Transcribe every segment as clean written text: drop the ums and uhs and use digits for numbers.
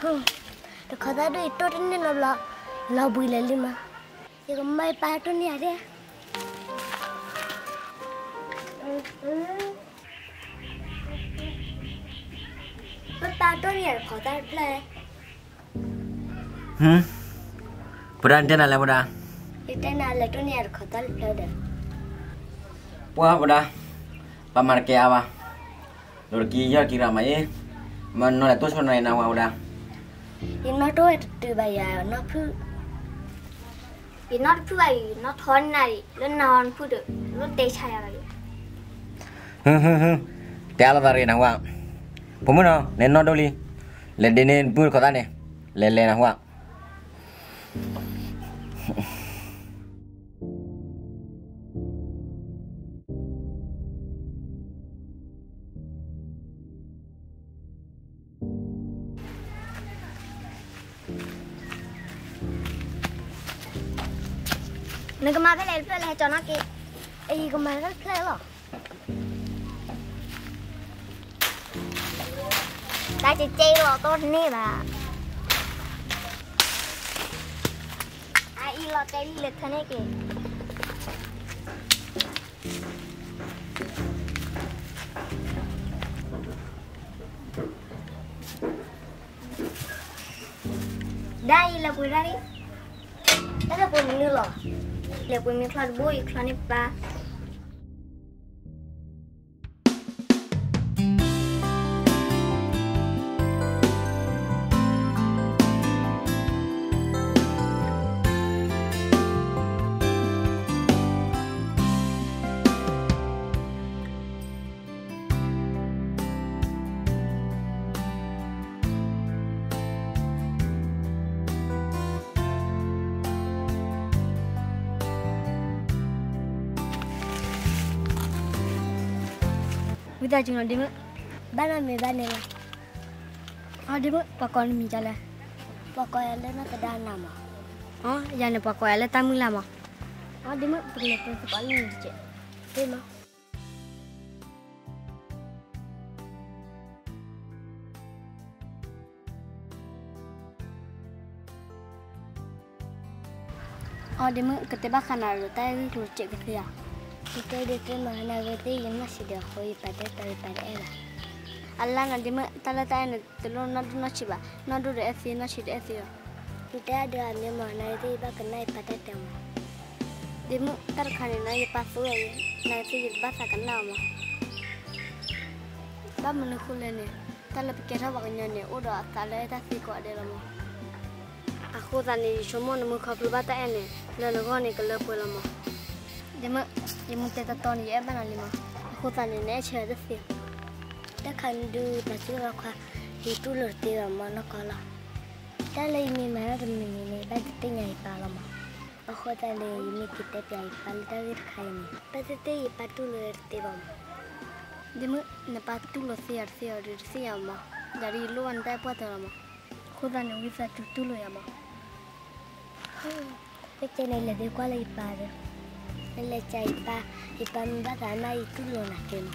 तो खदा तो इतो ने न ला बुई ले ली मा ये मैं पाटो नहीं आ रे पर पाटो नहीं आ खदा play Budak dia nak lah budak. Itu nak lah tu ni ada khotal pada. Wah budak, pamar ke apa? Lorki ya kira mai, mana lah tu sebenarnya nama budak. Ini tu itu bayar, nak pu. Ini pu bayar, nak thon nari, lalu non pu tu, lalu teh caya lagi. Tiada lagi nama. Pemuda, nenek doli, ledene pur kota ni, lele nama. Nak kemana lel play lah cona ke? Kemana play lo? Dah cecil lo tu ni lah. Lo teli le thane ke? Dah ila purari. Ada pun ni lo. Le pun ni kelar boy, kelar ni pa. Kita cuma demo, bana me bana lah. Demo pakon mi jala. Pakoi le na tada nama. Yang ni pakoi le tamu lama. Demo perlu sekali ni je. Demo. Demo ketebak kanar lu tay lu cek kesia. Kita dekat mana kita yang masih dah koi pada era. Allah nanti tala tanya telur nadu nasi ba, nadu esi nasi esi. Kita ada ni mana itu iba kena pada temu. Demu terkani na ye pasu ye, na itu ye bahasa kena ma. Ba menukul ni, tala pikir apa kenyanya, udah tala itu sih kau ada lama. Aku tadi semua nemu kabel bata ini, lalu kau ni kalau pulang ma. Demu teta tahun ye mana lima. Aku tadi ni cerita sih. Dah kandu pasti aku itu lorti mana kala. Dah lagi ni mana tu ni baca tanya ipal lama. Aku tadi ini kita piai ipal dah berkai ni. Baca tanya ipal tu lorti lama. Demu nampak tu lorti arti ama. Dari luar anda apa tu lama. Aku tadi bisa tu lo ama. Kita ni lagi kuala ipal. Leca ipal baca na itu lo nak kena.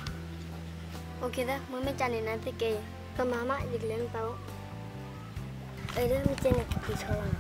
Okey dah, mama cari nanti ke mama jiglen tahu. Ada macam ni kita orang.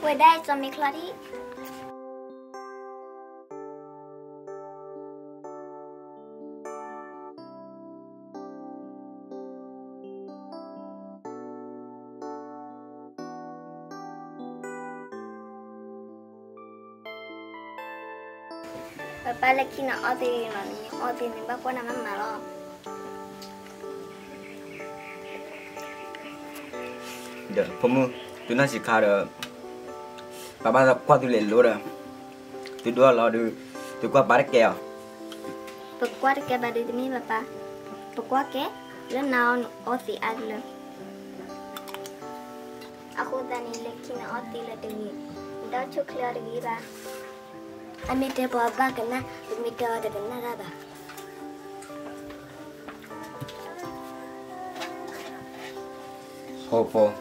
ไว้ได้จะมีคลาที่ไปเล็กที่น่ะออตีหน่อยออตีนี่บ้าคนนั้นมาหรอเดี๋ยวผมตัวนั้นสิขาเด้อป้าบ้านจะคว้าตัวเล็กรู้เด้อตัวด้วยเราดูตัวกว่าบาร์แก้วปกว่าแกบาร์ดีมีบ้าป้าปกว่าแกแล้วนอนออตีอัดเลยaku tadi lekin oti la dengi dah cuklah dengi ba ami te baba kena mi te ada kena ba Hopo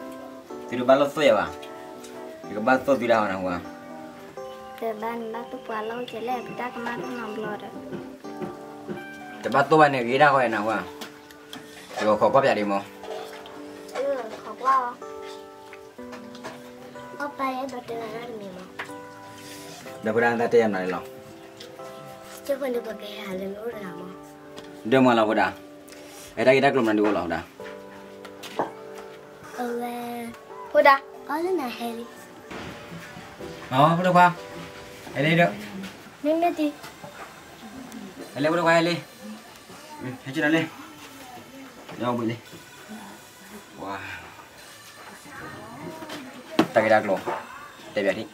tiru balo so ya ba tiru balo so tidak orang gua te ban ba tu palo chele kita kemarin nomblor cepat tu ban ni kira kau enak gua kau kau jadi mo kau kau apa ya betul betul memang. Dah berang tadi yang mana lo? Coba ni pakai hal yang orang mo. Dia malah dah. Kita belum nanti ulah dah. Udah. Kalau nak hari. Oh, udah kah? Hari dah. Ni ti. Hari udah kah hari? Hari dah hari. Jauh boleh. Wah. Tak kira lo, tapi hari.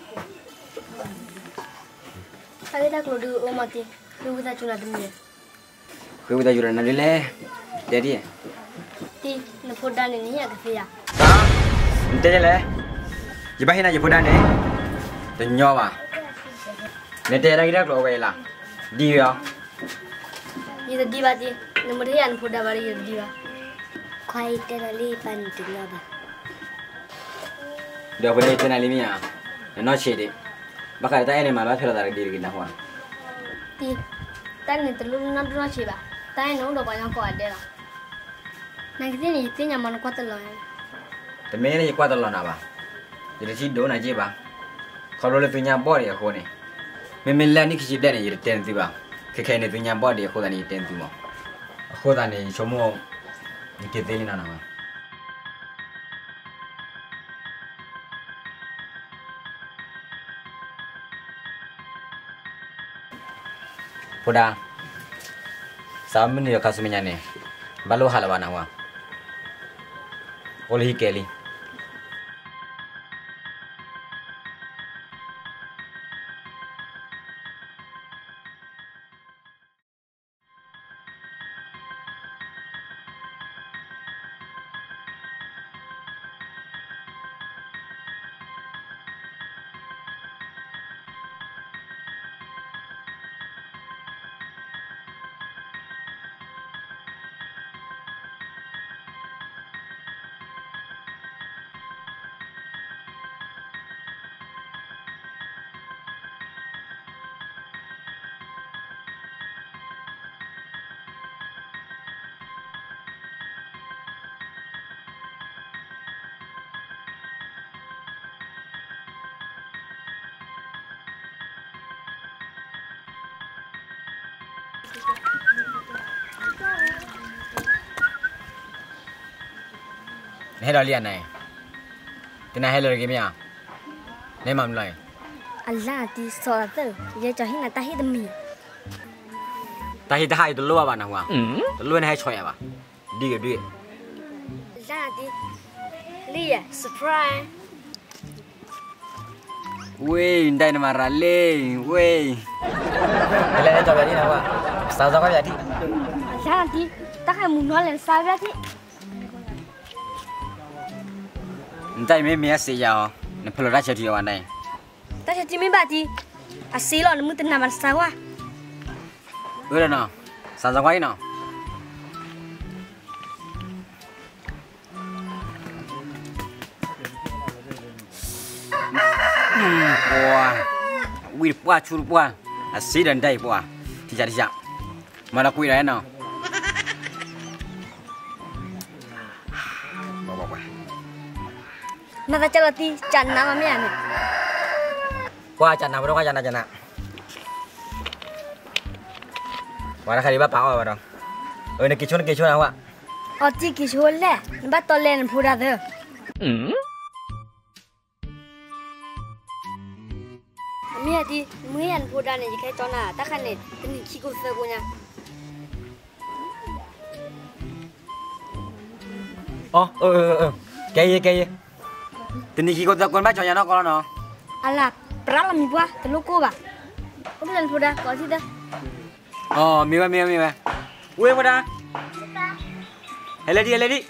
Tak kira lo dulu mati, dulu kita cuma demi. Dulu kita cuma nanti le, jadi. Ti, nepodan ini ya kesiya. Sah, nanti le. Jibahin aja nepodan ni. Ternyawa. Nanti ada kira lo kaya dia. Ini dia bati, nemerian nepodan bari dia. Kau itu lagi penting apa? Dah boleh itu nali miya, nak ciri. Bakal tak ini malah terus ada diri kita huan. Ti, tadi terlalu nak dulu ciba. Tadi nak udah banyak kau ada lah. Nanti ni itu nyaman kau terlalu. Tapi ini kau terlalu apa? Jadi si do nak ciba. Kalau lebih nyambor ya kau ni. Memanglah ni kisah dia ni jadi tentu bah. Kekayaan itu nyambor dia kau ni tentu mah. Kau ni semua ni kita ni nana mah. Udah, sama ni kasusnya ni, balu hal mana wah, oleh Kelly. Hello lian này, thế này hello game ya, lấy mắm lại. Allah di soal tu, dia cakap nak tahi demi. Tahi tahi tu luar mana huang, tu luar ni hai coy apa, dia. Allah di, liya surprise. Weh, indah nama rale, weh. Hello ni coba ni nama, start apa jadi? Allah di, tak hay munol yang sahaja ni. Entah me sih ya, ni perlu rasa dia mana? Tak jadi membati, asal orang mungkin nama sawah. Udah no, sangat baik no. Wah, wih puas curu puas, asal dan day puas, tidak siap. Malah kuih dah no. Nada celati, jangan nama mian. Kuah cana, bro, kuah cana. Warna kali bapak apa dong? Oh ini kicun awak. 어찌 기쇼래? 나 떨래는 보라더. 미야디 무ያን 보다는 이렇게 전화 딱하네. 근데 기고 쓰고냐. Kaya. Tini kiko tak kon baca nyana kalau no. 알라 브라라 미부아 들로고 봐. 우리는 보다 거기다. Miwa. Uwe pada. Heladi.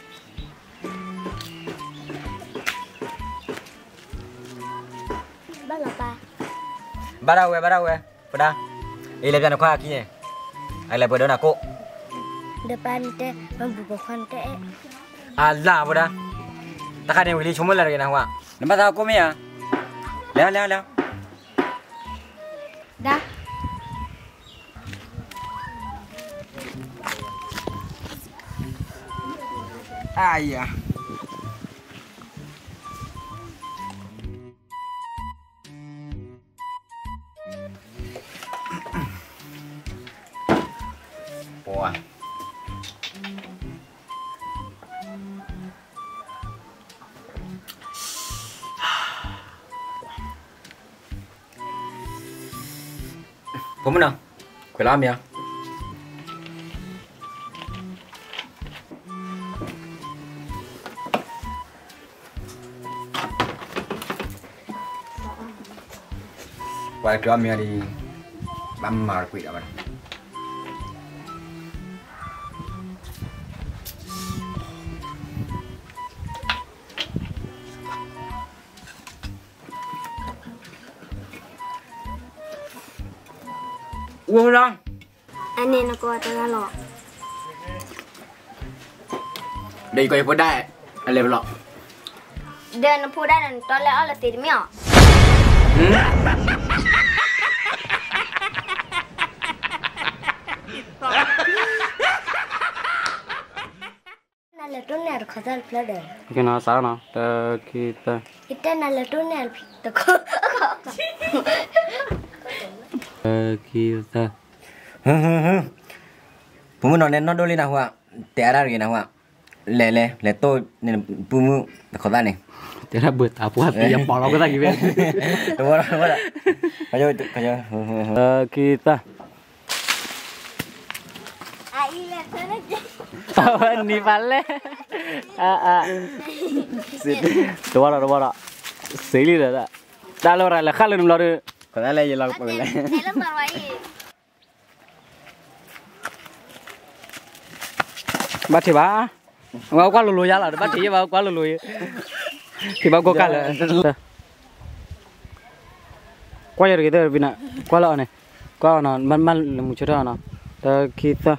발라봐. Barawe. Pada. Ile piano kwa kinya. Ile pada nak. Depan teh membubuhkan teh. Allah pada. Tak ada wili cuma lagi nak wa. Nampak tak aku ya? Lihat. Dah. Ayah. Wah. Pemenang. Kelam ya. Quay kelam ya di bamar kuit apa? Uống đâu? Anh này nó có tao lọ. Đây coi có đại, anh lấy lọ. Dia nak pun dah dan tolak Allah tidak miak. Nala tu ner khazal pelada. Kena sana kita. Kita nala tu ner tak. Kita. Pumu nonton nonton dulu nak wa, tiara lagi nak wa. Le tu ni pumu kota ni. Tiara buat apa yang pola kita gitu. Mana. Kayo. Kita. Ailah sana je. Oh ni palle. Dua. Seli dah. Dah lor lah kalau lor. Kota le je lor pun le. Dalam marwai. Bắt thì bà vào qua lùi ra là bắt thì vào qua lùi thì bao cô cả là qua giờ cái đó vì nè qua lọ này qua nó man một chút đó nó kita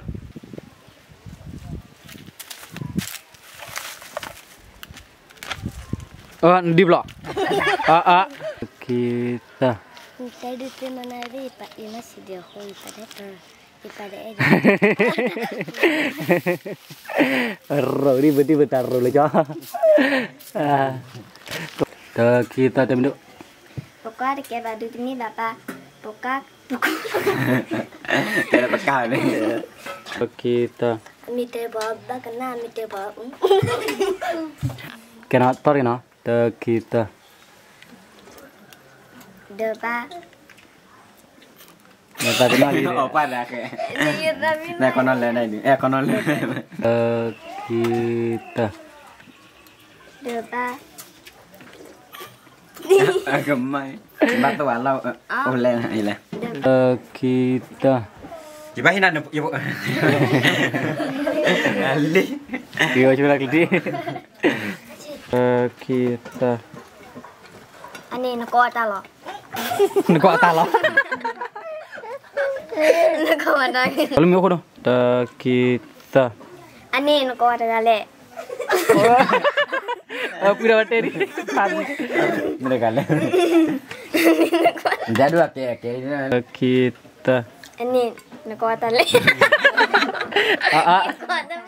đi lọ kita Tadi tu menari pak ini masih dia hoi pada tu. Rồi đi betul rồi cho. Kita tem dulu. Pokok ada kayak badu ini bapak. Pokok. Tidak pekal ni. Kita. Mite bawa kena mite bawa. Kena tori no. Kita. Depa. Neta kenal. Apa dah ke? Iya tapi. Nah konon le ni. Konon le. Kita. Depa. Gemai. Batu walau. Oh le ile. Kita. Coba hinan ibu. Ali. Yo coba lagi. Kita. Ani nak kau tak lo? Nak kau tak lo? Nak kau ada? Kalau mau kau kita. Ani nak kau ada le? Pura bateri. Mereka le. Jadu ke? Kita. Ani nak kau ada le? Kau ada